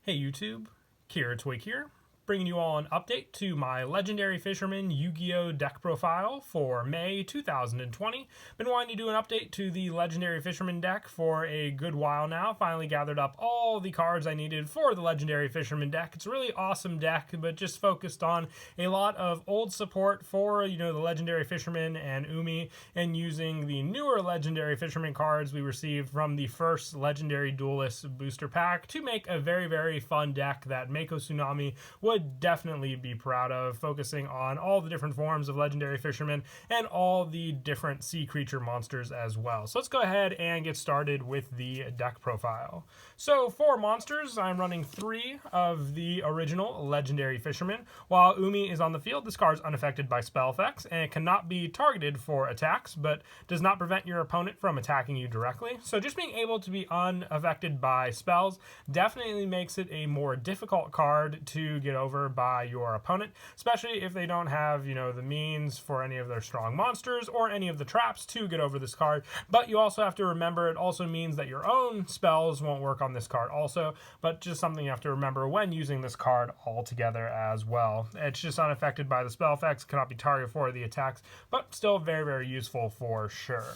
Hey YouTube, Kira Twig here, bringing you all an update to my Legendary Fisherman Yugioh deck profile for May 2020. Been wanting to do an update to the Legendary Fisherman deck for a good while now. Finally gathered up all the cards I needed for the Legendary Fisherman deck. It's a really awesome deck, but just focused on a lot of old support for, the Legendary Fisherman and Umi, and using the newer Legendary Fisherman cards we received from the first Legendary Duelist booster pack to make a very, very fun deck that Mako Tsunami would definitely be proud of, focusing on all the different forms of Legendary Fisherman and all the different sea creature monsters as well. So let's go ahead and get started with the deck profile. So for monsters, I'm running 3 of the original Legendary Fisherman. While Umi is on the field, this card is unaffected by spell effects, and it cannot be targeted for attacks, but does not prevent your opponent from attacking you directly. So just being able to be unaffected by spells definitely makes it a more difficult card to get over by your opponent, especially if they don't have, the means for any of their strong monsters or any of the traps to get over this card. But you also have to remember it also means that your own spells won't work on this card also, but just something you have to remember when using this card altogether as well. It's just unaffected by the spell effects, cannot be targeted for the attacks, but still very, very useful for sure.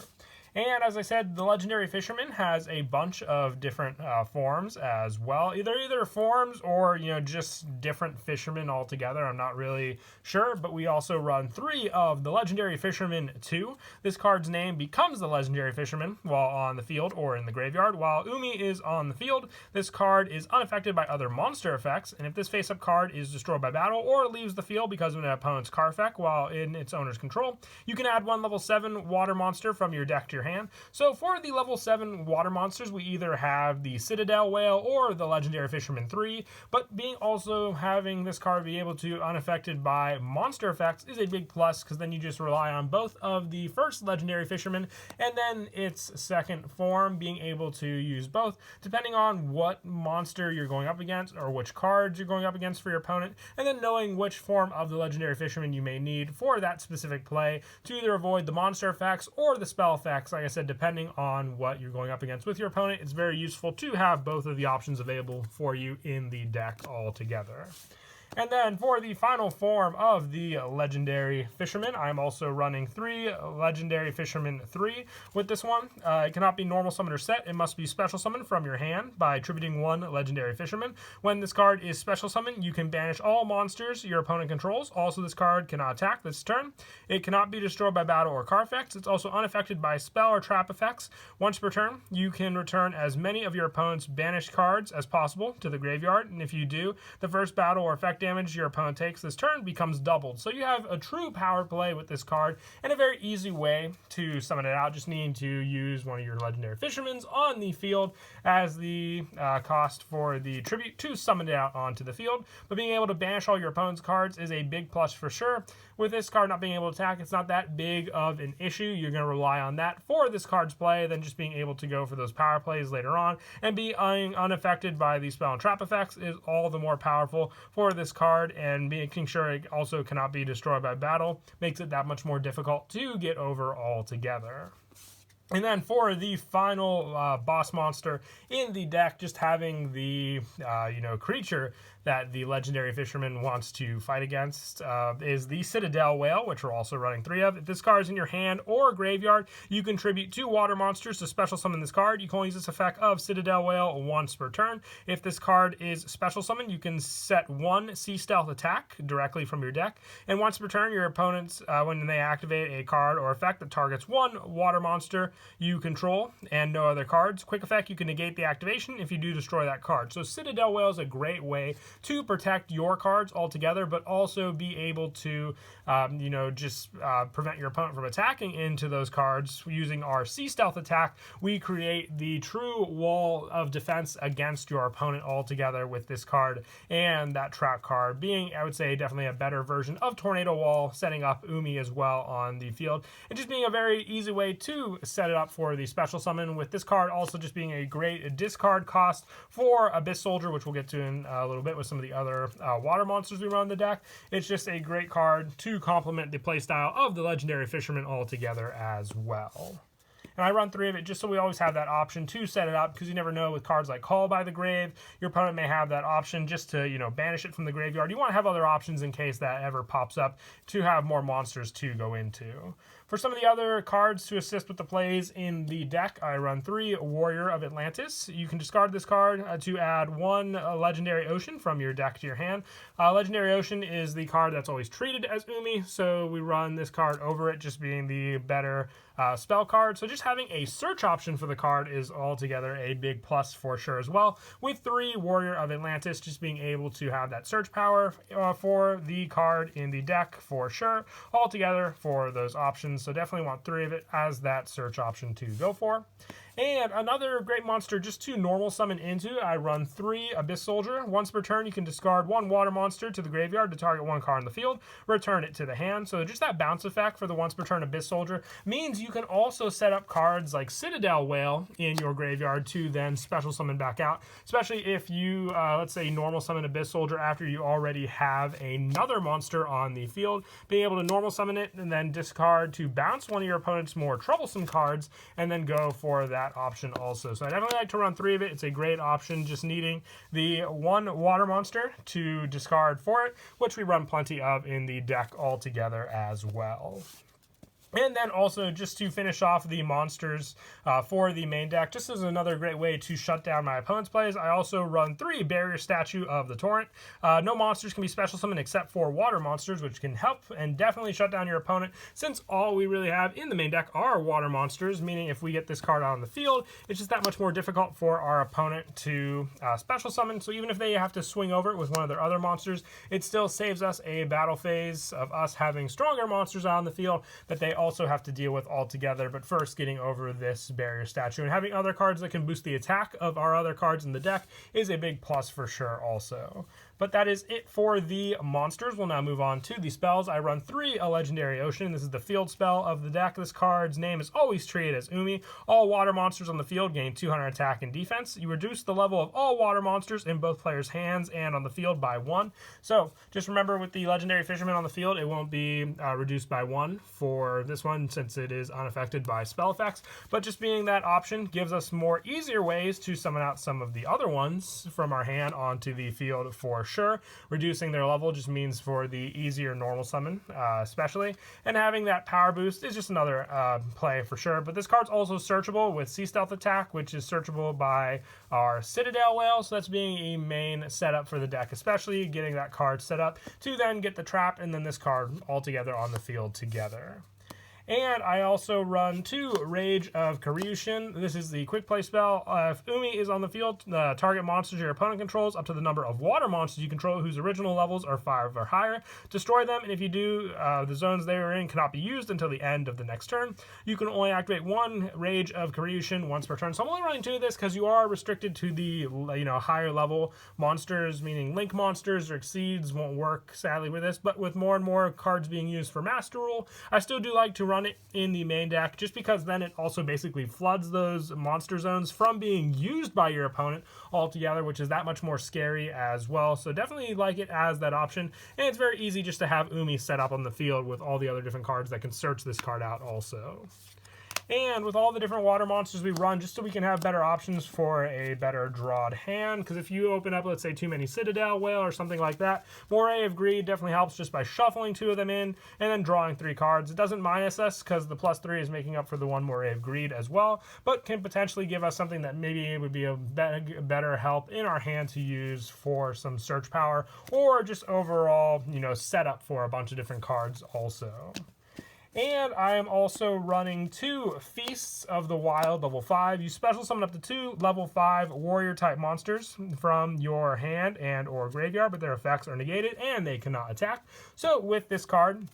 And as I said, the Legendary Fisherman has a bunch of different forms as well. Either forms or, just different fishermen altogether. I'm not really sure, but we also run 3 of the Legendary Fisherman 2. This card's name becomes the Legendary Fisherman while on the field or in the graveyard. While Umi is on the field, this card is unaffected by other monster effects, and if this face-up card is destroyed by battle or leaves the field because of an opponent's card effect while in its owner's control, you can add 1 level 7 water monster from your deck to your hand. So for the level 7 water monsters, we either have the Citadel Whale or the Legendary Fisherman 3, but being also having this card be able to unaffected by monster effects is a big plus, because then you just rely on both of the first Legendary Fisherman and then its second form being able to use both depending on what monster you're going up against or which cards you're going up against for your opponent, and then knowing which form of the Legendary Fisherman you may need for that specific play to either avoid the monster effects or the spell effects. Like I said, depending on what you're going up against with your opponent, it's very useful to have both of the options available for you in the deck altogether. And then for the final form of the Legendary Fisherman, I'm also running 3 Legendary Fisherman 3 with this one. It cannot be normal summon or set. It must be special summon from your hand by attributing 1 Legendary Fisherman. When this card is special summon, you can banish all monsters your opponent controls. Also, this card cannot attack this turn. It cannot be destroyed by battle or card effects. It's also unaffected by spell or trap effects. Once per turn, you can return as many of your opponent's banished cards as possible to the graveyard, and if you do, the first battle or effect damage your opponent takes this turn becomes doubled. So you have a true power play with this card and a very easy way to summon it out, just needing to use one of your Legendary Fishermans on the field as the cost for the tribute to summon it out onto the field. But being able to banish all your opponent's cards is a big plus for sure. With this card not being able to attack, it's not that big of an issue. You're going to rely on that for this card's play, then just being able to go for those power plays later on and be unaffected by the spell and trap effects is all the more powerful for this card, and making sure it also cannot be destroyed by battle makes it that much more difficult to get over altogether. And then for the final boss monster in the deck, just having the creature that the Legendary Fisherman wants to fight against is the Citadel Whale, which we're also running 3 of. If this card is in your hand or graveyard, you contribute 2 water monsters to special summon this card. You can only use this effect of Citadel Whale once per turn. If this card is special summon, you can set 1 Sea Stealth attack directly from your deck, and once per turn, your opponents, when they activate a card or effect that targets 1 water monster you control and no other cards, quick effect, you can negate the activation if you do destroy that card. So Citadel Whale is a great way to protect your cards altogether, but also be able to, prevent your opponent from attacking into those cards. Using our Sea Stealth attack, we create the true wall of defense against your opponent altogether with this card, and that trap card being, I would say, definitely a better version of Tornado Wall, setting up Umi as well on the field, and just being a very easy way to set it up for the special summon, with this card also just being a great discard cost for Abyss Soldier, which we'll get to in a little bit with some of the other water monsters we run in the deck. It's just a great card to complement the playstyle of the Legendary Fisherman altogether as well. And I run 3 of it just so we always have that option to set it up, because you never know with cards like Call by the Grave, your opponent may have that option just to, banish it from the graveyard. You want to have other options in case that ever pops up to have more monsters to go into. For some of the other cards to assist with the plays in the deck, I run 3 Warrior of Atlantis. You can discard this card to add 1 Legendary Ocean from your deck to your hand. Legendary Ocean is the card that's always treated as Umi, so we run this card over it, just being the better spell card. So just having a search option for the card is altogether a big plus for sure as well. With 3 Warrior of Atlantis, just being able to have that search power for the card in the deck for sure, altogether for those options. So definitely want 3 of it as that search option to go for. And another great monster just to normal summon into, I run 3 Abyss Soldier. Once per turn, you can discard 1 water monster to the graveyard to target 1 card in the field, return it to the hand. So just that bounce effect for the once per turn Abyss Soldier means you can also set up cards like Citadel Whale in your graveyard to then special summon back out, especially if you, let's say, normal summon Abyss Soldier after you already have another monster on the field. Being able to normal summon it and then discard to bounce one of your opponent's more troublesome cards and then go for that option also. So I definitely like to run 3 of it. It's a great option, just needing the 1 water monster to discard for it, which we run plenty of in the deck altogether as well. And then also, just to finish off the monsters for the main deck, just as another great way to shut down my opponent's plays, I also run 3 Barrier Statue of the Torrent. No monsters can be special summoned except for water monsters, which can help and definitely shut down your opponent, since all we really have in the main deck are water monsters, meaning if we get this card out on the field, it's just that much more difficult for our opponent to special summon. So even if they have to swing over it with one of their other monsters, it still saves us a battle phase of us having stronger monsters out on the field that they also have to deal with altogether. But first, getting over this Barrier Statue and having other cards that can boost the attack of our other cards in the deck is a big plus for sure also. But that is it for the monsters. We'll now move on to the spells. I run 3 A Legendary Ocean. This is the field spell of the deck. This card's name is always treated as Umi. All water monsters on the field gain 200 attack and defense. You reduce the level of all water monsters in both players' hands and on the field by 1. So just remember, with the Legendary Fisherman on the field, it won't be reduced by 1 for this one, since it is unaffected by spell effects. But just being that option gives us more easier ways to summon out some of the other ones from our hand onto the field for sure. Reducing their level just means for the easier normal summon, especially. And having that power boost is just another play for sure. But this card's also searchable with Sea Stealth Attack, which is searchable by our Citadel Whale. So that's being a main setup for the deck, especially getting that card set up to then get the trap and then this card all together on the field together. And I also run 2 Rage of Karyushin. This is the quick play spell. If Umi is on the field, target monsters your opponent controls up to the number of water monsters you control whose original levels are 5 or higher. Destroy them, and if you do, the zones they are in cannot be used until the end of the next turn. You can only activate 1 Rage of Karyushin once per turn. So I'm only running 2 of this because you are restricted to the higher level monsters, meaning Link monsters or Exceeds won't work sadly with this. But with more and more cards being used for Master Rule, I still do like to run it in the main deck, just because then it also basically floods those monster zones from being used by your opponent altogether, which is that much more scary as well. So definitely like it as that option, and it's very easy just to have Umi set up on the field with all the other different cards that can search this card out also. And with all the different water monsters we run, just so we can have better options for a better drawed hand, because if you open up, let's say, too many Citadel Whale or something like that, Moray of Greed definitely helps just by shuffling 2 of them in and then drawing 3 cards. It doesn't minus us because the +3 is making up for the 1 Moray of Greed as well, but can potentially give us something that maybe would be a better help in our hand to use for some search power, or just overall, setup for a bunch of different cards also. And I am also running 2 Feasts of the Wild level 5. You special summon up to 2 level 5 warrior type monsters from your hand and or graveyard, but their effects are negated and they cannot attack. So with this card,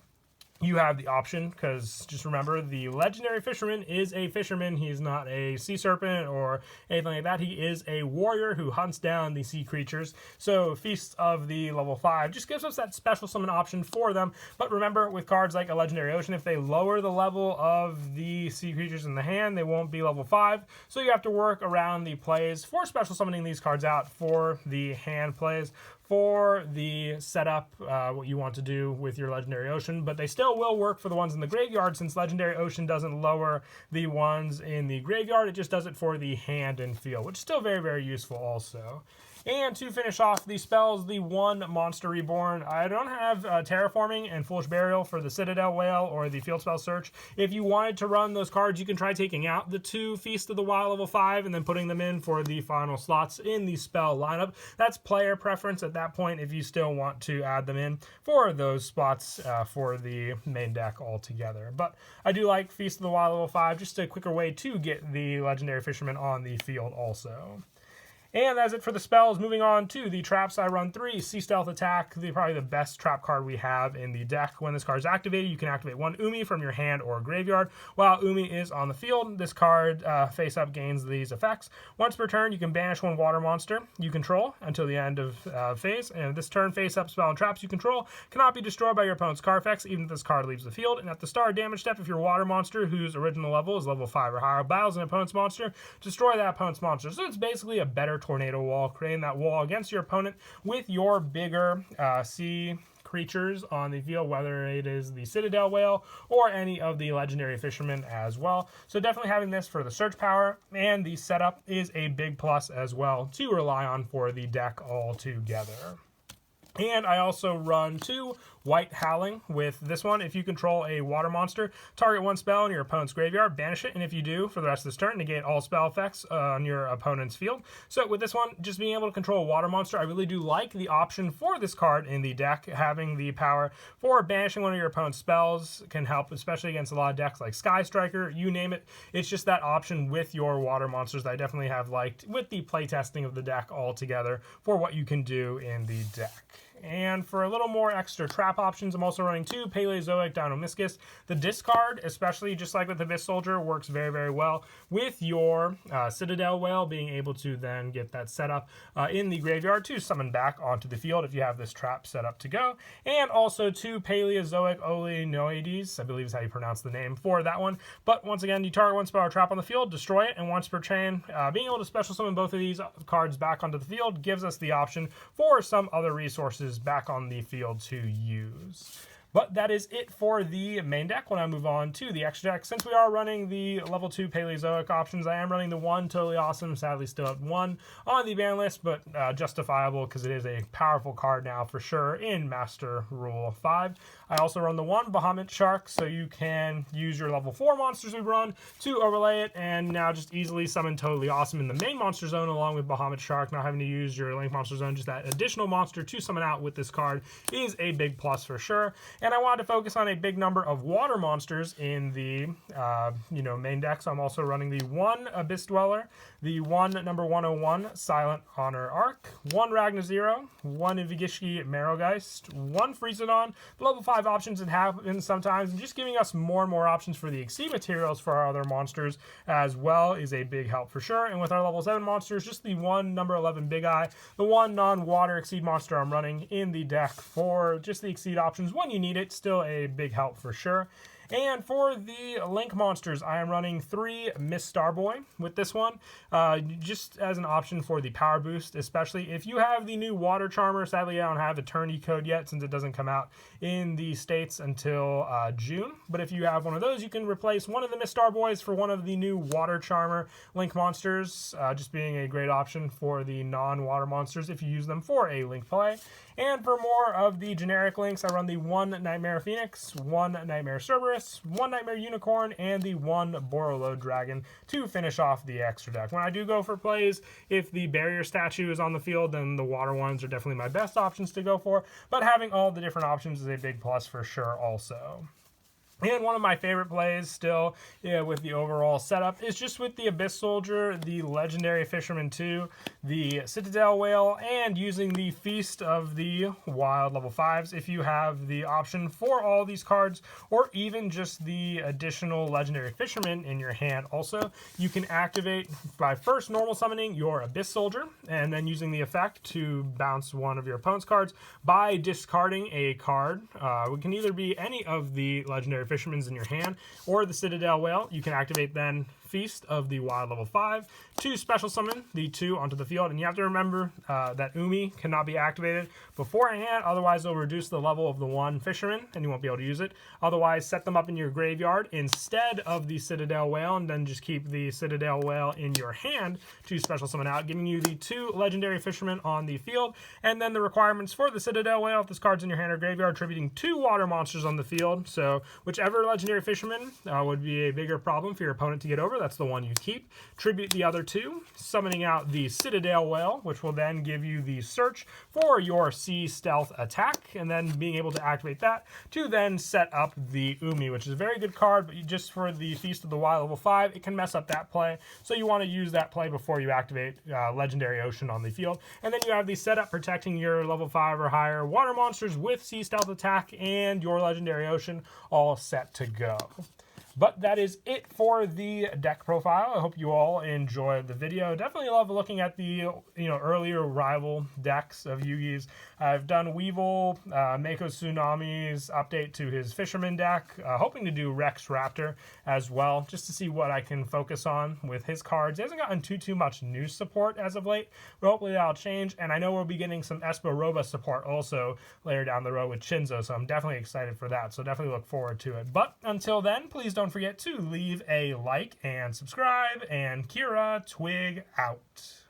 you have the option, because just remember, the Legendary Fisherman is a fisherman. He's not a sea serpent or anything like that. He is a warrior who hunts down the sea creatures. So Feast of the level 5 just gives us that special summon option for them. But remember, with cards like a Legendary Ocean, if they lower the level of the sea creatures in the hand, they won't be level 5. So you have to work around the plays for special summoning these cards out for the hand plays, for the setup, what you want to do with your Legendary Ocean, but they still still will work for the ones in the graveyard, since Legendary Ocean doesn't lower the ones in the graveyard. It just does it for the hand and field, which is still very, very useful also. And to finish off the spells, the one Monster Reborn. I don't have Terraforming and Foolish Burial for the Citadel Whale or the Field Spell Search. If you wanted to run those cards, you can try taking out the 2 Feast of the Wild level 5 and then putting them in for the final slots in the spell lineup. That's player preference at that point if you still want to add them in for those spots for the main deck altogether. But I do like Feast of the Wild level 5, just a quicker way to get the Legendary Fisherman on the field also. And that's it for the spells. Moving on to the traps, I run 3. Sea Stealth Attack, probably the best trap card we have in the deck. When this card is activated, you can activate 1 Umi from your hand or graveyard. While Umi is on the field, this card face up gains these effects. Once per turn, you can banish 1 water monster you control until the end of phase. And this turn, face up spell and traps you control cannot be destroyed by your opponent's card effects, even if this card leaves the field. And at the start damage step, if your water monster, whose original level is level 5 or higher, battles an opponent's monster, destroy that opponent's monster. So it's basically a better tornado wall, creating that wall against your opponent with your bigger sea creatures on the field, whether it is the Citadel Whale or any of the Legendary Fishermen as well. So definitely having this for the search power and the setup is a big plus as well to rely on for the deck altogether. And I also run 2 White Howling with this one. If you control a water monster, target 1 spell in your opponent's graveyard, banish it, and if you do, for the rest of this turn, negate all spell effects on your opponent's field. So with this one, just being able to control a water monster, I really do like the option for this card in the deck. Having the power for banishing one of your opponent's spells can help, especially against a lot of decks like Sky Striker, you name it. It's just that option with your water monsters that I definitely have liked with the playtesting of the deck altogether for what you can do in the deck. And for a little more extra trap options, I'm also running 2 Paleozoic Dinomyscus. The discard, especially just like with the Abyss Soldier, works very, very well with your Citadel Whale, being able to then get that set up in the graveyard to summon back onto the field if you have this trap set up to go. And also 2 Paleozoic Olenoides, I believe is how you pronounce the name for that one. But once again, you target 1 spell or trap on the field, destroy it, and once per chain, being able to special summon both of these cards back onto the field gives us the option for some other resources back on the field to use. But that is it for the main deck. When I move on to the extra deck, since we are running the level 2 Paleozoic options, I am running the 1 Totally Awesome, sadly still at 1 on the ban list, but justifiable because it is a powerful card now for sure in Master Rule 5. I also run the 1 Bahamut Shark, so you can use your level 4 monsters we run to overlay it, and now just easily summon Totally Awesome in the main monster zone along with Bahamut Shark, not having to use your Link monster zone. Just that additional monster to summon out with this card is a big plus for sure. And I wanted to focus on a big number of water monsters in the main deck, so I'm also running the 1 Abyss Dweller, the 1 number 101 Silent Honor Arc, 1 Ragnar Zero, 1 Ivigishki Marrowgeist, 1 Freezodon. The level 5 options it happens sometimes, and just giving us more and more options for the Exceed materials for our other monsters as well is a big help for sure. And with our level 7 monsters, just the 1 number 11 Big Eye, the 1 non-water Exceed monster I'm running in the deck for just the Exceed options when you need it. Still a big help for sure. And for the Link monsters, I am running 3 Miss Starboy with this one, just as an option for the power boost, especially if you have the new Water Charmer. Sadly, I don't have the Eternity code yet since it doesn't come out in the States until June. But if you have one of those, you can replace one of the Miss Starboys for one of the new Water Charmer Link monsters, just being a great option for the non-water monsters if you use them for a Link play. And for more of the generic links, I run the 1 Nightmare Phoenix, 1 Nightmare Cerberus, 1 Nightmare Unicorn, and the 1 Borolo Dragon to finish off the extra deck. When I do go for plays, if the barrier statue is on the field, then the water ones are definitely my best options to go for. But having all the different options is a big plus for sure also. And one of my favorite plays still with the overall setup is just with the Abyss Soldier, the Legendary Fisherman 2, the Citadel Whale, and using the Feast of the Wild level 5s. If you have the option for all these cards, or even just the additional Legendary Fisherman in your hand also, you can activate by first normal summoning your Abyss Soldier, and then using the effect to bounce one of your opponent's cards by discarding a card. It can either be any of the Legendary Fisherman's in your hand or the Citadel Whale. You can activate then Feast of the Wild level 5 to special summon the 2 onto the field. And you have to remember that Umi cannot be activated beforehand, otherwise it'll reduce the level of the 1 Fisherman and you won't be able to use it. Otherwise, set them up in your graveyard instead of the Citadel Whale, and then just keep the Citadel Whale in your hand to special summon out, giving you the 2 legendary Fishermen on the field. And then the requirements for the Citadel Whale, if this card's in your hand or graveyard, attributing 2 water monsters on the field. So whichever legendary Fisherman would be a bigger problem for your opponent to get over, that's the one you keep. Tribute the other 2, summoning out the Citadel Whale, which will then give you the search for your sea stealth attack, and then being able to activate that to then set up the Umi, which is a very good card, but just for the Feast of the Wild level 5, it can mess up that play. So you want to use that play before you activate Legendary Ocean on the field. And then you have the setup protecting your level 5 or higher water monsters with sea stealth attack and your Legendary Ocean all set to go. But that is it for the deck profile. I hope you all enjoyed the video. Definitely love looking at the earlier rival decks of Yugi's. I've done Weevil, Mako Tsunami's update to his Fisherman deck, hoping to do Rex Raptor as well, just to see what I can focus on with his cards. He hasn't gotten too much new support as of late, but hopefully that'll change. And I know we'll be getting some Espo Roba support also later down the road with Shinzo, so I'm definitely excited for that. So definitely look forward to it. But until then, please don't forget to leave a like and subscribe, and Kira Twig out.